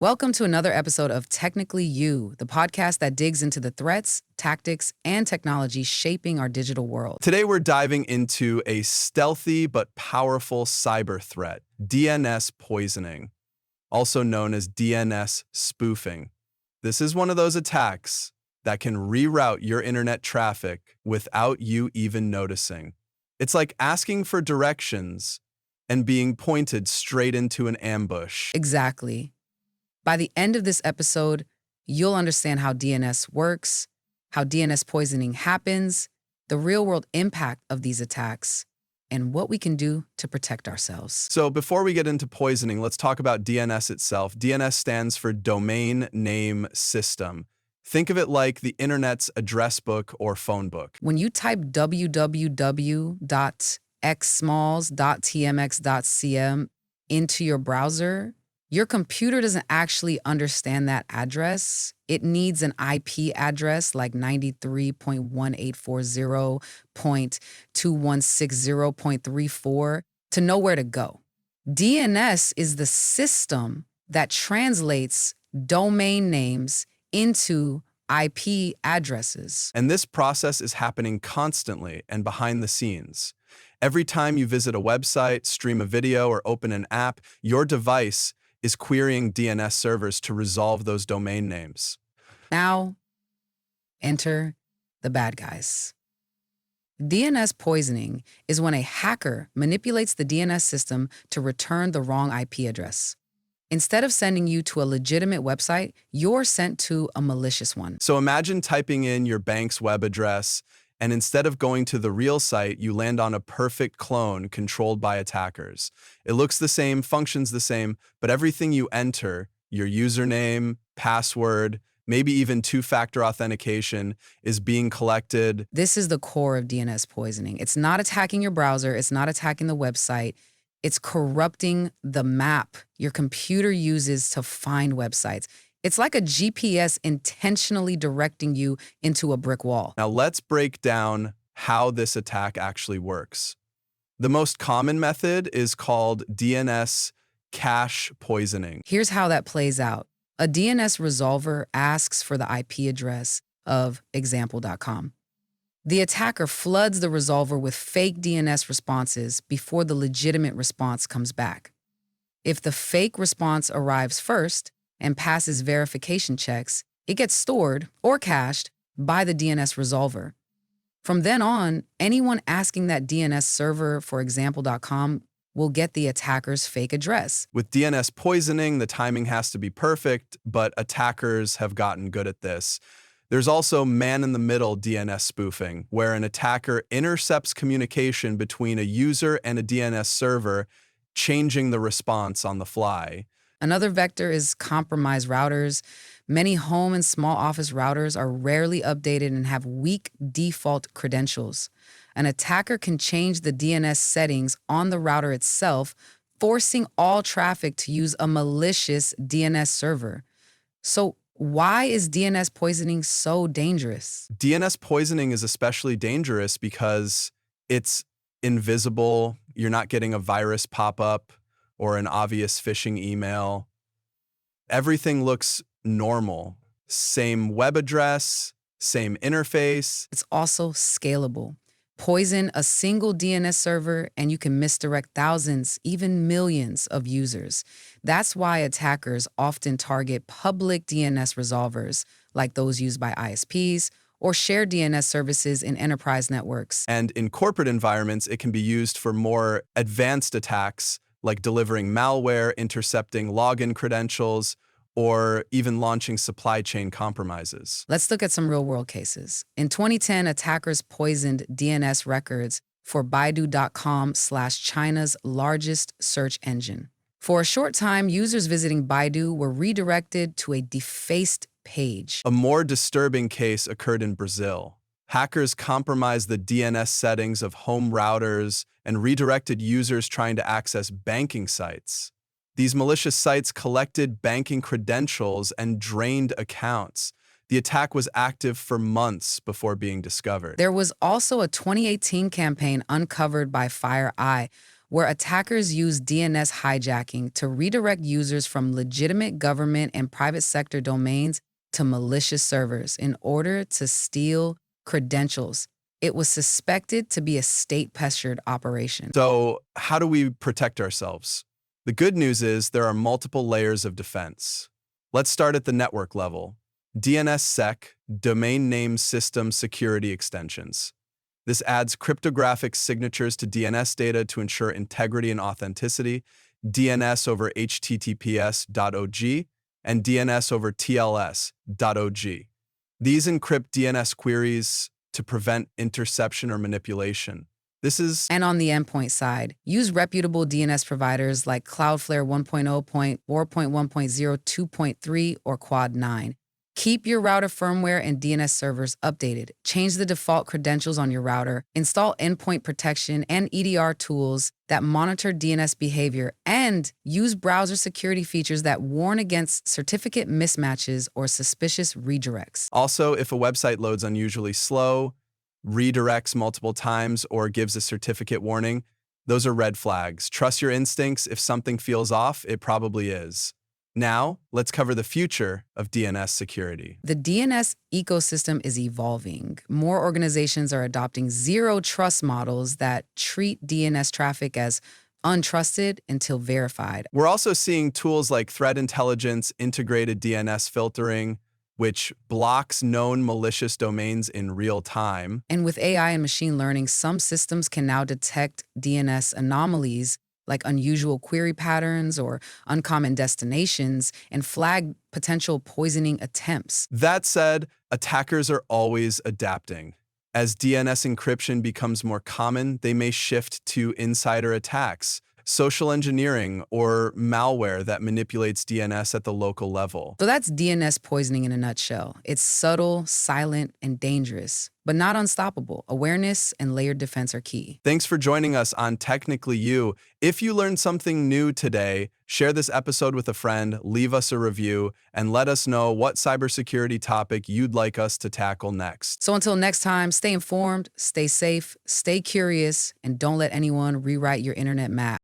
Welcome to another episode of Technically You, the podcast that digs into the threats, tactics, and technology shaping our digital world. Today, we're diving into a stealthy but powerful cyber threat, DNS poisoning, also known as DNS spoofing. This is one of those attacks that can reroute your internet traffic without you even noticing. It's like asking for directions and being pointed straight into an ambush. Exactly. By the end of this episode, you'll understand how DNS works, how DNS poisoning happens, the real-world impact of these attacks, and what we can do to protect ourselves. So before we get into poisoning, let's talk about DNS itself. DNS stands for Domain Name System. Think of it like the internet's address book or phone book. When you type www.xsmalls.tmx.cm into your browser, your computer doesn't actually understand that address. It needs an IP address like 93.1840.2160.34 to know where to go. DNS is the system that translates domain names into IP addresses. And this process is happening constantly and behind the scenes. Every time you visit a website, stream a video, or open an app, your device is querying DNS servers to resolve those domain names. Now, enter the bad guys. DNS poisoning is when a hacker manipulates the DNS system to return the wrong IP address. Instead of sending you to a legitimate website, you're sent to a malicious one. So imagine typing in your bank's web address, and instead of going to the real site, you land on a perfect clone controlled by attackers. It looks the same, functions the same, but everything you enter, your username, password, maybe even two-factor authentication, is being collected. This is the core of DNS poisoning. It's not attacking your browser. It's not attacking the website. It's corrupting the map your computer uses to find websites. It's like a GPS intentionally directing you into a brick wall. Now let's break down how this attack actually works. The most common method is called DNS cache poisoning. Here's how that plays out. A DNS resolver asks for the IP address of example.com. The attacker floods the resolver with fake DNS responses before the legitimate response comes back. If the fake response arrives first and passes verification checks, it gets stored or cached by the DNS resolver. From then on, anyone asking that DNS server for example.com will get the attacker's fake address. With DNS poisoning, the timing has to be perfect, but attackers have gotten good at this. There's also man-in-the-middle DNS spoofing, where an attacker intercepts communication between a user and a DNS server, changing the response on the fly. Another vector is compromised routers. Many home and small office routers are rarely updated and have weak default credentials. An attacker can change the DNS settings on the router itself, forcing all traffic to use a malicious DNS server. So why is DNS poisoning so dangerous? DNS poisoning is especially dangerous because it's invisible. You're not getting a virus pop-up or an obvious phishing email. Everything looks normal. Same web address, same interface. It's also scalable. Poison a single DNS server and you can misdirect thousands, even millions of users. That's why attackers often target public DNS resolvers, like those used by ISPs, or share DNS services in enterprise networks. And in corporate environments, it can be used for more advanced attacks, like delivering malware, intercepting login credentials, or even launching supply chain compromises. Let's look at some real-world cases. In 2010, attackers poisoned DNS records for Baidu.com/China's largest search engine. For a short time, users visiting Baidu were redirected to a defaced page. A more disturbing case occurred in Brazil. Hackers compromised the DNS settings of home routers and redirected users trying to access banking sites. These malicious sites collected banking credentials and drained accounts. The attack was active for months before being discovered. There was also a 2018 campaign uncovered by FireEye, where attackers use DNS hijacking to redirect users from legitimate government and private sector domains to malicious servers in order to steal credentials. It was suspected to be a state-pressured operation. So, how do we protect ourselves? The good news is there are multiple layers of defense. Let's start at the network level. DNSSEC, Domain Name System Security Extensions. This adds cryptographic signatures to DNS data to ensure integrity and authenticity, DNS over HTTPS.OG, and DNS over TLS.OG. These encrypt DNS queries to prevent interception or manipulation. And on the endpoint side, use reputable DNS providers like Cloudflare 1.0, 4.1.0, 2.3, or Quad 9. Keep your router firmware and DNS servers updated. Change the default credentials on your router. Install endpoint protection and EDR tools that monitor DNS behavior. And use browser security features that warn against certificate mismatches or suspicious redirects. Also, if a website loads unusually slow, redirects multiple times, or gives a certificate warning, those are red flags. Trust your instincts. If something feels off, it probably is. Now, let's cover the future of DNS security. The DNS ecosystem is evolving. More organizations are adopting zero-trust models that treat DNS traffic as untrusted until verified. We're also seeing tools like threat intelligence, integrated DNS filtering, which blocks known malicious domains in real time. And with AI and machine learning, some systems can now detect DNS anomalies like unusual query patterns or uncommon destinations, and flag potential poisoning attempts. That said, attackers are always adapting. As DNS encryption becomes more common, they may shift to insider attacks, social engineering, or malware that manipulates DNS at the local level. So that's DNS poisoning in a nutshell. It's subtle, silent, and dangerous, but not unstoppable. Awareness and layered defense are key. Thanks for joining us on Technically You. If you learned something new today, share this episode with a friend, leave us a review, and let us know what cybersecurity topic you'd like us to tackle next. So until next time, stay informed, stay safe, stay curious, and don't let anyone rewrite your internet map.